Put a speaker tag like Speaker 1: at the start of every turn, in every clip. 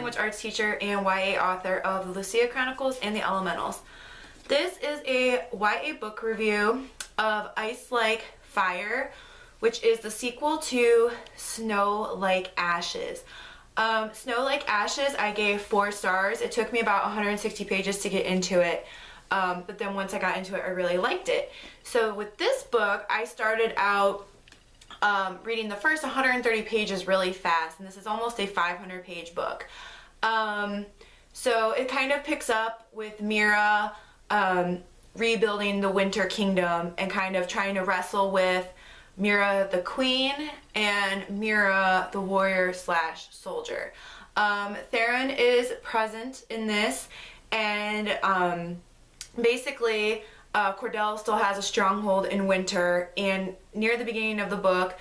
Speaker 1: language arts teacher and YA author of the Lucia Chronicles and the Elementals. This is a YA book review of Ice Like Fire, which is the sequel to Snow Like Ashes. Snow Like Ashes I gave 4 stars. It took me about 160 pages to get into it, but then once I got into it I really liked it. So with this book I started out reading the first 130 pages really fast, and this is almost a 500-page book. So it kind of picks up with Meira rebuilding the Winter Kingdom and kind of trying to wrestle with Meira the Queen and Meira the warrior slash soldier. Theron is present in this, and basically Cordell still has a stronghold in Winter, and near the beginning of the book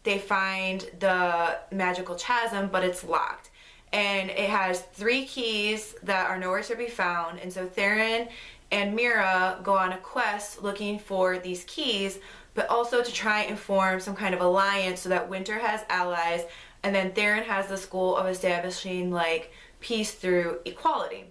Speaker 1: they find the magical chasm, but it's locked. And it has 3 keys that are nowhere to be found, and so Theron and Meira go on a quest looking for these keys, but also to try and form some kind of alliance so that Winter has allies, and then Theron has the goal of establishing like peace through equality.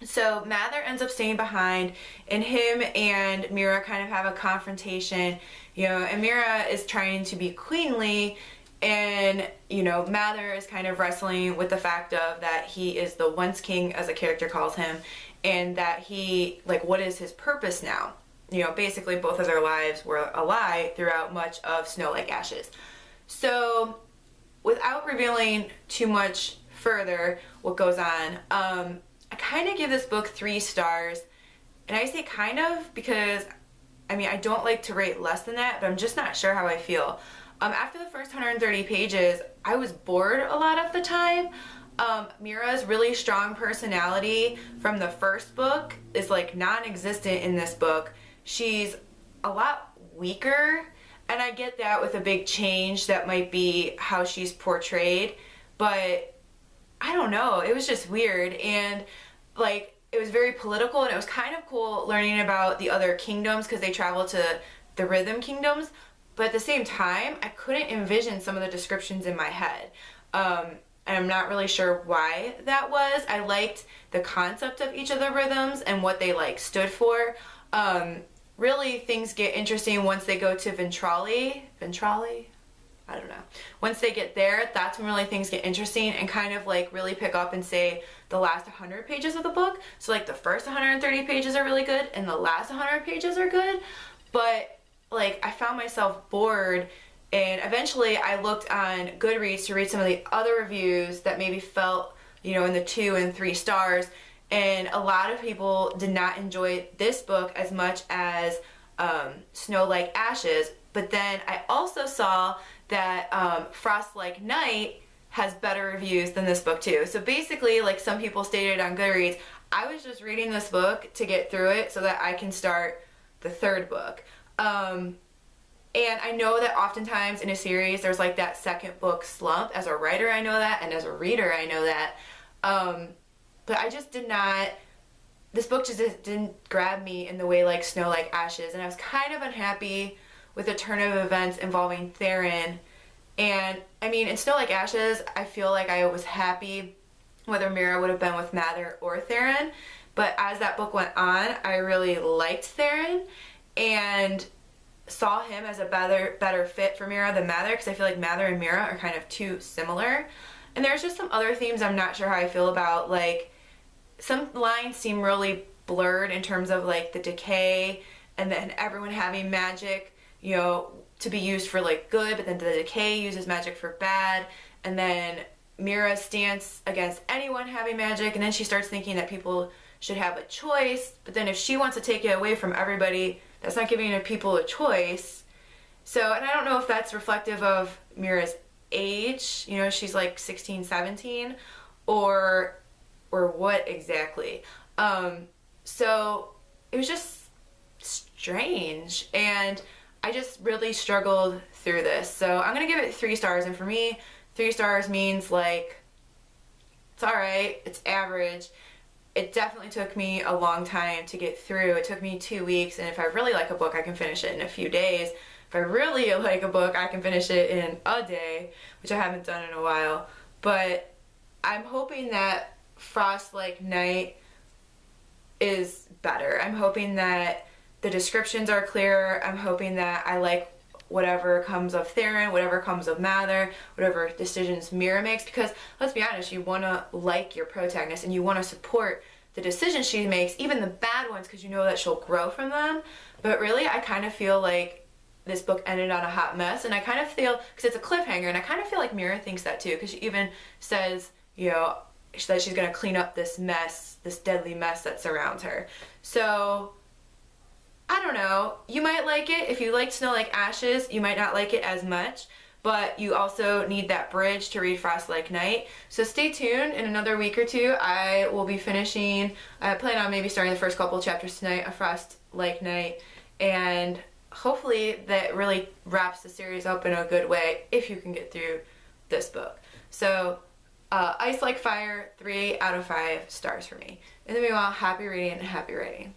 Speaker 1: So Mather ends up staying behind, and him and Meira kind of have a confrontation, you know, and Meira is trying to be queenly, and you know, Mather is kind of wrestling with the fact of that he is the once king, as a character calls him, and that he, like, what is his purpose now? You know, basically both of their lives were a lie throughout much of Snow Like Ashes. So without revealing too much further what goes on, I kind of give this book 3 stars, and I say kind of because, I mean, I don't like to rate less than that, but I'm just not sure how I feel. After the first 130 pages, I was bored a lot of the time. Meira's really strong personality from the first book is like non-existent in this book. She's a lot weaker, and I get that with a big change that might be how she's portrayed, but I don't know, it was just weird, and like it was very political, and it was kind of cool learning about the other kingdoms because they travel to the rhythm kingdoms, but at the same time I couldn't envision some of the descriptions in my head, and I'm not really sure why that was. I liked the concept of each of the rhythms and what they like stood for. Really things get interesting once they go to Ventrali? I don't know. Once they get there, that's when really things get interesting and kind of like really pick up and say the last 100 pages of the book. So like the first 130 pages are really good and the last 100 pages are good, but like I found myself bored, and eventually I looked on Goodreads to read some of the other reviews that maybe felt, you know, in the 2 and 3 stars, and a lot of people did not enjoy this book as much as Snow Like Ashes. But then I also saw that Frost Like Night has better reviews than this book too. So basically, like some people stated on Goodreads, I was just reading this book to get through it so that I can start the 3rd book. And I know that oftentimes in a series there's like that second book slump. As a writer I know that, and as a reader I know that. But I just did not, this book just didn't grab me in the way like Snow Like Ashes, and I was kind of unhappy with the turn of events involving Theron. And I mean, in Snow Like Ashes I feel like I was happy whether Meira would have been with Mather or Theron, but as that book went on I really liked Theron and saw him as a better fit for Meira than Mather, because I feel like Mather and Meira are kind of too similar. And there's just some other themes I'm not sure how I feel about, like some lines seem really blurred in terms of like the decay and then everyone having magic, you know, to be used for like good, but then the decay uses magic for bad, and then Meira's stance against anyone having magic, and then she starts thinking that people should have a choice, but then if she wants to take it away from everybody, that's not giving people a choice. So, and I don't know if that's reflective of Meira's age, you know, she's like 16, 17, or what exactly. So it was just strange, and I just really struggled through this. So I'm gonna give it 3 stars, and for me 3 stars means like it's alright, it's average. It definitely took me a long time to get through. It took me 2 weeks, and if I really like a book I can finish it in a few days. If I really like a book I can finish it in a day, which I haven't done in a while. But I'm hoping that Frost Like Night is better. I'm hoping that the descriptions are clearer. I'm hoping that I like whatever comes of Theron, whatever comes of Mather, whatever decisions Meira makes, because let's be honest, you want to like your protagonist and you want to support the decisions she makes, even the bad ones, because you know that she'll grow from them. But really, I kind of feel like this book ended on a hot mess, and I kind of feel, because it's a cliffhanger, and I kind of feel like Meira thinks that too, because she even says, you know, that she's going to clean up this mess, this deadly mess that surrounds her. So I don't know, you might like it. If you like Snow Like Ashes, you might not like it as much, but you also need that bridge to read Frost Like Night. So stay tuned. In another week or two, I will be finishing, I plan on maybe starting the first couple chapters tonight of Frost Like Night, and hopefully that really wraps the series up in a good way if you can get through this book. So Ice Like Fire, 3 out of 5 stars for me. In the meanwhile, happy reading and happy writing.